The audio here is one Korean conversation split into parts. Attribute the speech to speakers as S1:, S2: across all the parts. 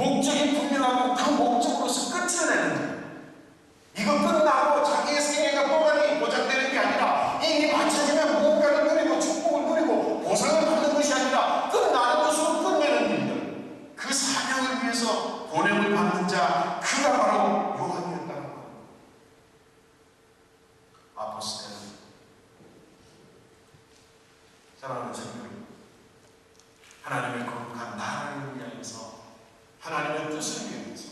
S1: 목적이 분명하고 그 목적으로서 끝을 내는 거예요. 이거 끝나고 자기의 생애가 또다시 보장되는 게 아니라 이미 마쳐지면 무언가를 누리고 축복을 누리고 보상을 받는 것이 아니라 끝나는 것으로 끝내는 일들, 그 사명을 위해서 보냄을 받는 자, 그가 바로 요한이었다는 겁니다. 아포스텔, 사랑하는 성도, 하나님의 거룩한 나라를 위하여서, 하나님의 뜻을 위하여서,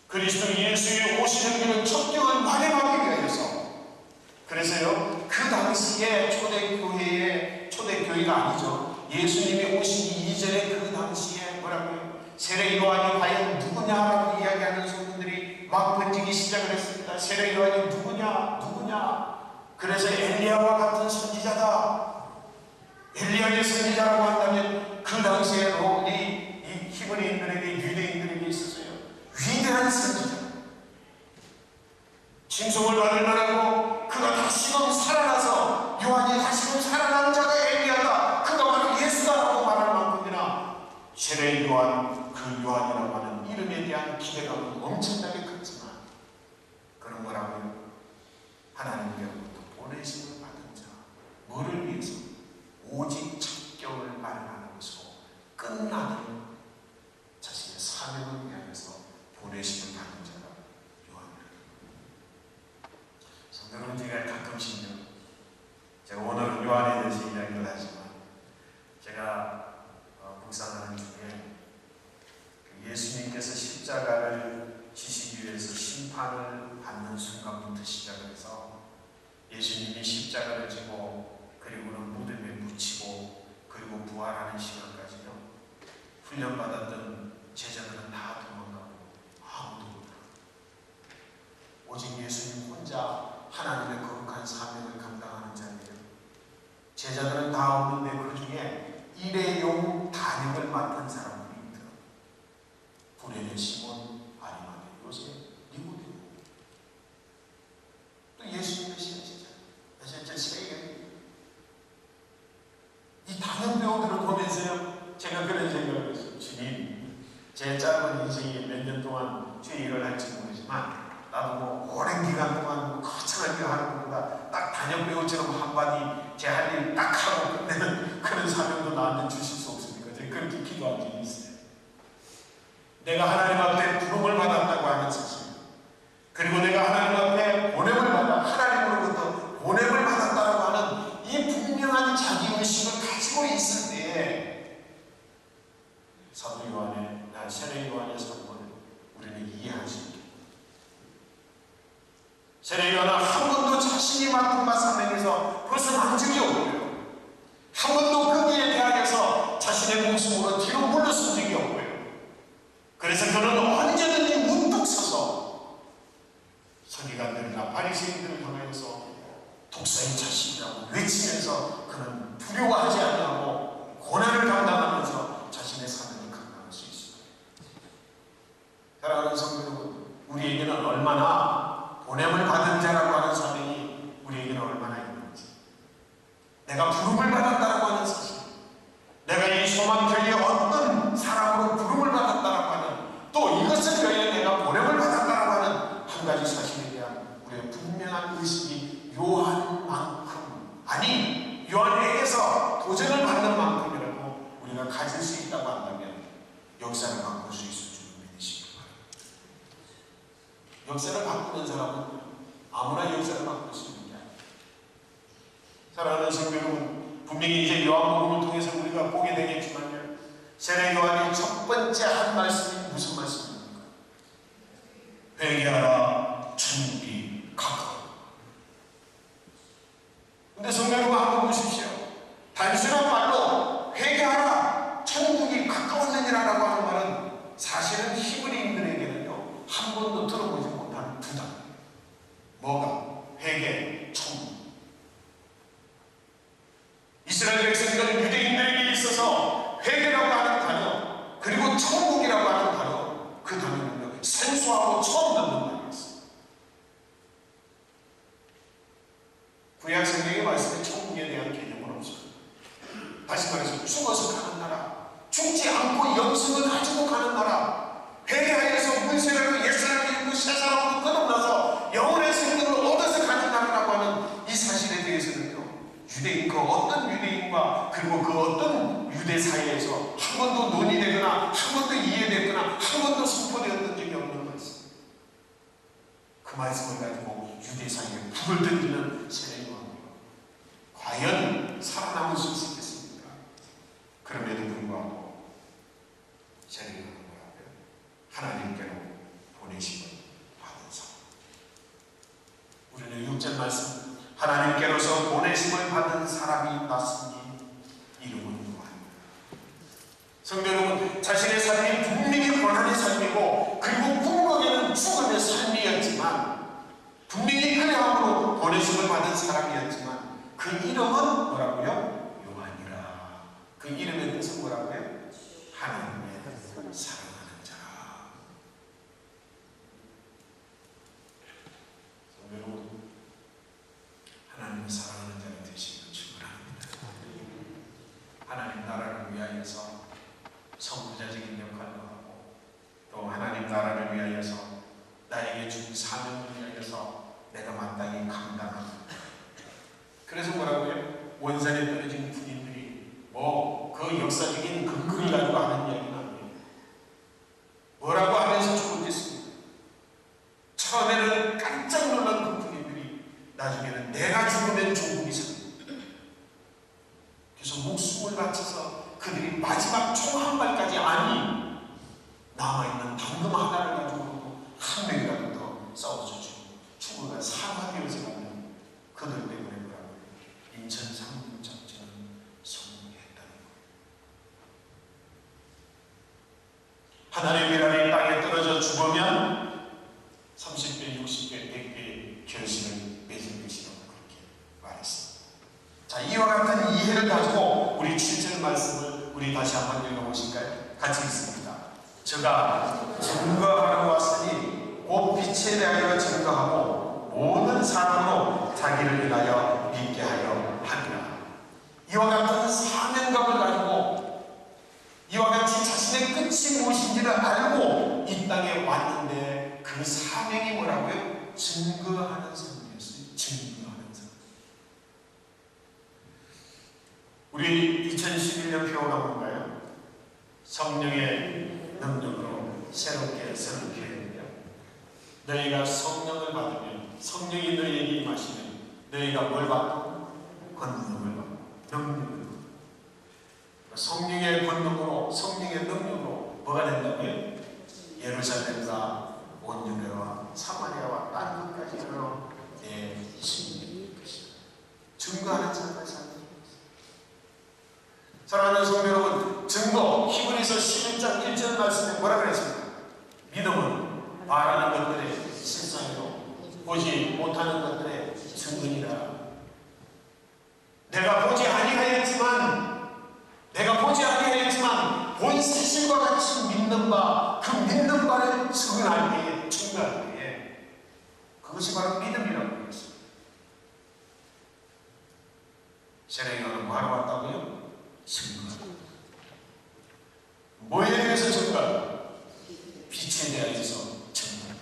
S1: 그리스도 예수의 오시는 길은 첩경을 마련하기 위하여서, 그래서요, 그 당시에 초대교회가 아니죠. 예수님이 오시기 이전에 그 당시에 뭐라고요? 세례 요한이 과연 누구냐라고 이야기하는 소문들이 막 번지기 시작을 했습니다. 세례 요한이 누구냐? 그래서 엘리야와 같은 선지자다. 엘리야의 선지자라고 한다면 그 당시에 이 히브리인들에게, 유대인들에게 있었어요. 위대한 선지자, 칭송을 받을 만하고, 그가 다시금 살아나서, 요한이 다시금 살아난 자가 엘리야다, 그가 바로 예수다라고 말할 만큼이나 세례 요한, 그 요한이라고 하는 이름에 대한 기대감은 엄청나게 컸지만, 그런 거라고요? 하나님께로부터 보내심을 받은 자, 뭐를 위해서? 오직 첩경을 마련하는 것으로 끝나는 자신의 사명을 위하여서 보내심을 받은 자가 요한입니다. 성도는 제가 가끔씩요, 제가 오늘은 요한에 대해서 이야기를 하지만, 제가 묵상하는 중에 예수님께서 십자가를 지시기 위해서 심판을 받는 순간부터 시작을 해서 예수님이 십자가를 지고 그리고는 무덤에 묻히고 그리고 부활하는 시간까지요, 훈련받았던 제자들은 다 도망가고 아무도 없다. 오직 예수님 혼자 하나님의 거룩한 사명을 감당하는 자예요. 제자들은 다 없는데 그 중에 일회용 단역을 맡은 사람들이 있더라. 구레네 시몬, 아리마대 요셉, 니고데모, 또 예수님의 신제자, 실제 세계. 이 단역 배우들을 보면서요, 제가 그런 생각을 했어요. 주님, 제 짧은 인생에 몇 년 동안 주의 일을 할지 모르지만, 나도 뭐 오랜 기간 동안 거창한 일을 하는 것보다 딱 단역 배우처럼 한마디 제 할 일 딱 하고 끝내는 그런 사명도 나한테 주실 수 없습니까? 제가 그렇게 기도한 적이 있어요. 내가 하나님 앞에 부름을 받았다고 하는 사실, 그리고 내가 하나님 앞에 보냄을 받아, 하나님으로부터 보냄을 받았다고 하는 이 분명한 자기의식을 가지고 있을 때에 사도 요한의, 세례 요한의 선언을 우리는 이해할 수 있게. 세례 요한은 한 번도 자신이 맡은 바 사명에서 벗어난 적이 없고요, 한 번도 거기에 대하여서 자신의 목숨으로 뒤로 물러선 적이 없고요. 그래서 그는 언제든지 문득 서서 서기관들이나 바리새인들을 향하여서 독사의 자식이라고 외치면서 그는 두려워하지 아니하고 고난을 감당하면서 자신의 사명을 감당할 수 있습니다. 사랑하는 성도 여러분, 우리에게는 얼마나 보냄을 받은 자라고 하는 사명이 우리에게는 얼마나 있는지, 내가 부름을 받았다고 하는 사실, 내가 이 소망교회의 어떤 사람으로 부름을 받았다고 하는, 또 이것을 위하여 내가 보냄을 받았다고 하는 한 가지 사실에 대한 우리의 분명한 의식이 요한만큼, 아니 요한에게서 도전을 받는 만큼이라도 우리가 가질 수 있다고 한다면 역사를 바꿀 수 있을 줄 믿으시기 바랍니다. 역사를 바꾸는 사람은 아무나 역사를 바꿀 수 있는 게 아닙니다. 사랑하는 성도 여러분, 분명히 이제 요한복음을 통해서 우리가 보게 되겠지만요, 세례 요한이 첫 번째 한 말씀이 무슨 말씀입니까? 회개하라, 천국이 가까워. 근데 성도 여러분, 한번 보십시오. 단순한 말로 회개하라, 천국이 가까웠느니라라고 하는 말은 사실은 히브리인들에게는요, 한 번도 들어보지 못한 두 단어. 뭐가? 회개, 천국. 이스라엘 백성들은 유대인들에게 있어서 회개라고 하는 단어, 그리고 천국이라고 하는 단어, 그 단어는요, 생소하고 처음 듣는 단어였어요. 구약 성경의 말씀에 천국에 대한 개념은 없습니다. 다시 말해서 죽어서 가는 나라, 죽지 않고 영생을 가지고 가는 나라, 그 어떤 유대 사회에서 한 번도 논의되거나 한 번도 이해되거나 한 번도 선포되었던 적이 없는 말씀. 그 말씀을 가지고 유대 사회에 불을 던지는 세례 요한이요. 과연 살아남을 수 있겠습니까? 그럼에도 불구하고 세례 요한은 뭐라고요? 하나님께로 보내심을 받은 사람. 우리는 6절 말씀, 하나님께로서 보내심을 받은 사람이 났으니 이름은 요한이다. 성도 여러분, 자신의 삶이 분명히 고난의 삶이고 그리고 궁극에는 죽음의 삶이었지만, 분명히 그래함으로 보내심을 받은 사람이었지만, 그 이름은 뭐라고요? 요한이라. 그 이름의 뜻은 뭐라고요? 하나님의 사랑하는 자라. 성도 여러분, 하나님의 사랑하는 자가 되시기를 축원합니다. 하나님 나라를 위하여서 선구자적인 역할도 하고, 또 하나님 나라를 위하여서 나에게 준 사명을 위하여서 내가 마땅히 감당합니다. 그래서 뭐라고요? 원산에 떨어진 군인들이 그 역사적인 근거를 가지고 하는 이야기는 아니에요. 뭐라고 하면서 죽었겠습니까? 처음에는 깜짝 놀란 그 군인들이 나중에는 내가 죽으면 조국이 삽니다. 그래서 목숨을 바쳐서 그들이 마지막 총 한 발까지 아니 남아있는 당금 하나를 가지고 한 명이라도 더 싸워주고 죽어가 사망되어서 가는 그들 때문에 뭐라고 인천 상륙 작전은 성공했다는 거예요. 하나님의 나라의 땅에 떨어져 죽으면 30배, 60배, 100배의 결실을 맺을 것이라고 그렇게 말했습니다. 자, 이와 같은 이해를 가지고 우리 7절 말씀을 우리 다시 한번 읽어보실까요? 같이 읽습니다. 저가 증거하러 왔으니 곧 빛에 대하여 증거하고 모든 사람으로 자기를 위하여 믿게 하려 하리라. 이와 같은 사명감을 가지고 이와 같이 자신의 끝이 무엇인지를 알고 이 땅에 왔는데, 그 사명이 뭐라고요? 증거하는 삶이었어요. 증거하는 삶. 우리 2011년 표어가 뭔가요? 성령의 능력으로 새롭게 했는데요. 너희가 성령을 받으면, 성령이 너희에게 임하시면 너희가 뭘 받고? 권능을 받고, 능력을 받고. 성령의 권능으로, 성령의 능력으로 뭐가 된다고요? 예루살렘과 온 유대와 사마리아와 땅 끝까지 이르러 내 신이 것이다. 증거하는 삶을 살고 사랑하는 성도 여러분, 증거, 히브리서 11장 1절 말씀에 뭐라 그랬습니까? 믿음은 바라는 것들의 실상이요 보지 못하는 것들의 증언이라. 내가 보지 아니하였지만 본 사실과 같이 믿는 바, 그 믿는 바를 증언할 때에, 증거할 때에, 그것이 바로 믿음이라고 했습니다. 세례 요한은 뭐하러 왔다고요? 증거. 뭐에 대해서 증거? 빛에 대해서 증거.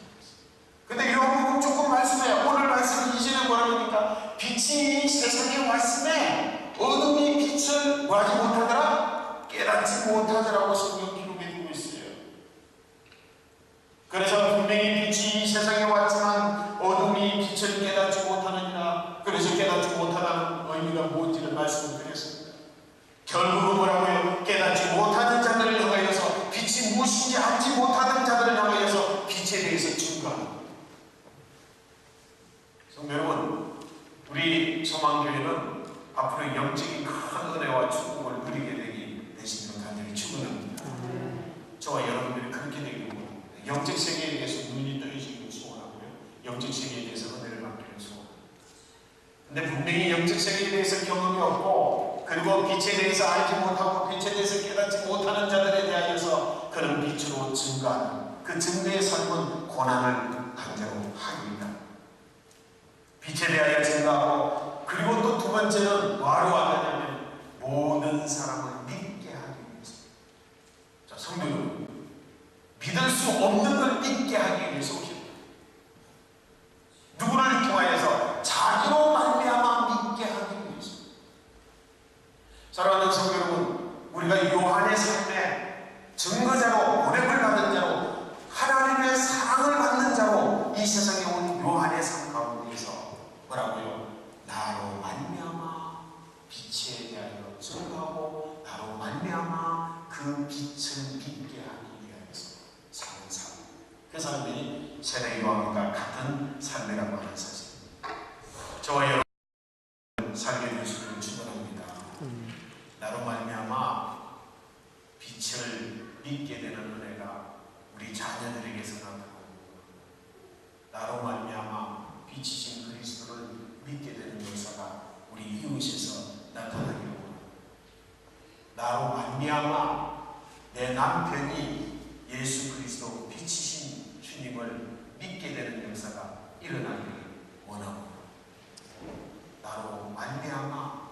S1: 근데 요한복음 조금 말씀해요. 오늘 말씀 이전에 뭐라고 하니까 빛이 세상에 왔음에 어둠이 빛을 뭐하지 못하더라? 깨닫지 못하더라고 성경 기록해두고 있어요. 그래서 분명히 빛이 세상에 왔지만 어둠이 빛을 깨닫지 못하느니라. 그래서 깨닫지 못하다는 의미가 뭔지를 말씀을 드렸습니다. 결국은 뭐라고요? 깨닫지 못하는 자들을 향하여서, 빛이 무엇인지 알지 못하는 자들을 향하여서 빛에 대해서 증거하는 거예요. 성도 여러분, 우리 소망교회는 앞으로 영적인 큰 은혜와 축복을 누리게 되시기를 간절히 축원합니다. 저와 여러분들이 그렇게 되기를 원합니다. 영적 세계에 대해서 눈이 떠지기를 소원하고요, 영적 세계에 대해서 은혜를 받기를 소원합니다. 근데 분명히 영적 세계에 대해서 경험이 없고, 그리고 빛에 대해서 알지 못하고 빛에 대해서 깨닫지 못하는 자들에 대하여서 그런 빛으로 증거하는 그 증거의 삶은 고난을 강제로 하기입니다. 빛에 대하여 증거하고, 그리고 또 두 번째는 뭐하러 왔느냐면 모든 사람을 믿게 하기 위해서. 자, 성도 여러분, 믿을 수 없는 걸 믿게 하기 위해서 오십니다. 누구를 통하여서? 자기로 말미암아 믿게 하기 위해서. 사랑하는 성도 여러분, 삶이 세례 요한과 같은 삶이라고 하는 사실. 저와 여러분 살게 되시기를 축원합니다. 나로 말미암아 빛을 믿게 되는 은혜가 우리 자녀들에게서 나타나고, 나로 말미암아 빛이신 그리스도를 믿게 되는 역사가 우리 이웃에서 나타나기를 원합니다. 나로 말미암아 내 남편이 예수 그리스도 빛이신 주님을 믿게 되는 역사가 일어나기를 원하고, 나로 말미암아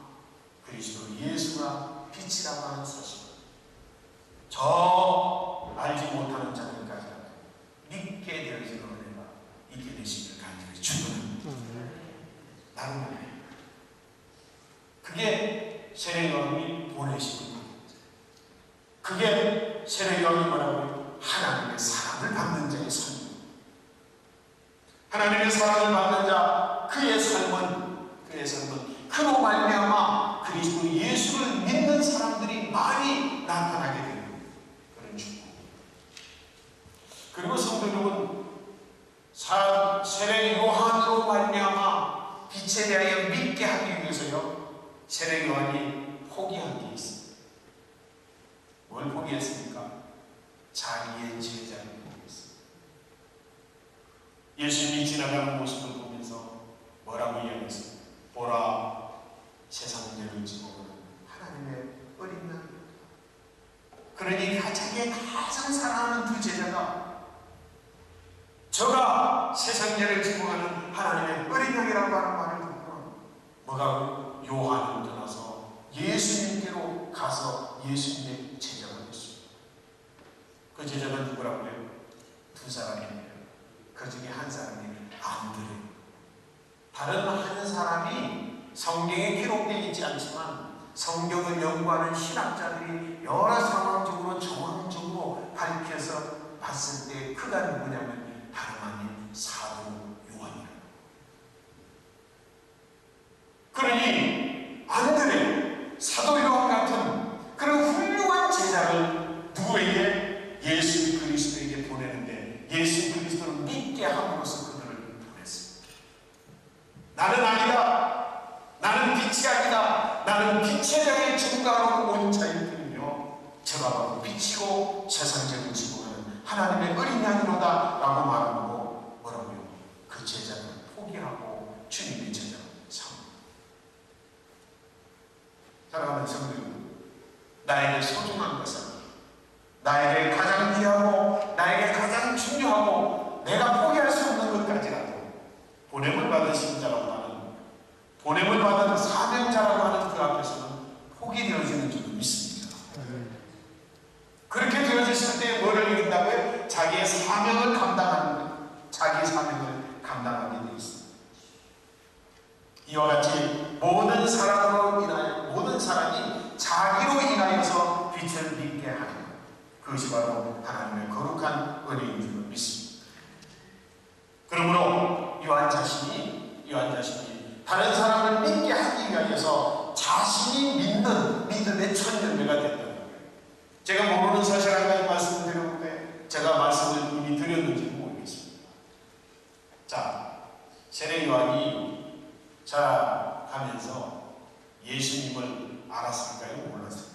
S1: 그리스도 예수가 빛이라고 하는 사실, 저 알지 못하는 자들까지 믿게 되어지는 은혜가 있게 되시기를 간절히 축원합니다. 나로 말미암아 그게 세례 요한이 보내신 겁니다. 그게 세례 요한이 뭐라고요? 하나님의 사랑을 받는 자의 삶. 하나님의 사랑을 받는 자, 그의 삶은 그로 말미암아 그리스도 예수를 믿는 사람들이 많이 나타나게 되는 그런 축복. 그리고 성도 여러분, 세례 요한으로 말미암아 빛에 대하여 믿게 하기 위해서요, 세례 요한이 포기한 게 있습니다. 뭘 포기했습니까? 자기의 제자를 포기했습니다. 예수님이 지나가는 모습을 보면서 뭐라고 이야기했습니까? 보라, 세상 죄를 지고 오는 하나님의 어린 양입니다. 그러니 자기의 가장 사랑하는 두 제자가 저가 세상 죄를 지고 가는 하나님의 어린 양이라고 하는 말을 듣고 뭐가 요한을 떠나서 예수님께로 가서 예수님의 제자가 됐습니다. 그 제자가 누구라고요? 두 사람이에요. 그 중에 한 사람이 안드레. 다른 한 사람이 성경에 기록되어 있지 않지만 성경을 연구하는 신학자들이 여러 상황적으로 정황적으로 밝혀서 봤을 때 그가 누구냐면 다름 아닌 사도 요한이라. 그러니 안드레, 사도 요한 같은 그런 훌륭한 제자를 누구에게? 예수 그리스도에게 보내는데 예수 그리스도를 믿게 함으로써 그들을 보냈습니다. 나는 아니다. 나는 빛이 아니다. 나는 빛의 자의 증거하러 온 자일 뿐이며 저가 바로 빛이고 세상 죄를 지고 가는 하나님의 어린 양이로다 라고 말하고 뭐라고요? 그 제자를 포기하고 주님의 제자로 삼습니다. 사랑하는 성도 여러분, 나에게 소중한 것은, 나에게 가장 귀하고 나에게 가장 중요하고 내가 포기할 수 없는 것까지라도 보냄을 받으신 자라고 하는, 보냄을 받은 사명자라고 하는 그 앞에서는 포기되어지는 줄 믿습니다. 그렇게 되어졌을 때 뭐를 이룬다고요? 자기의 사명을 감당하는, 자기의 사명을 감당하게 되어 있습니다. 이와 같이 모든 사람으로 인하여, 모든 사람이 자기로 인하여서 빛을 믿게 하는 것, 그것이 바로 하나님의 거룩한 은혜인 줄 믿습니다. 그러므로 요한 자신이 다른 사람을 믿게 하기 위하여서 자신이 믿는 믿음의 첫 열매가 됐다는 거예요. 제가 모르는 사실 한 가지 말씀을 드렸는데 제가 말씀을 이미 드렸는지 모르겠습니다. 자, 세례 요한이 자라가면서 예수님을 알았을까요? 몰랐을까요?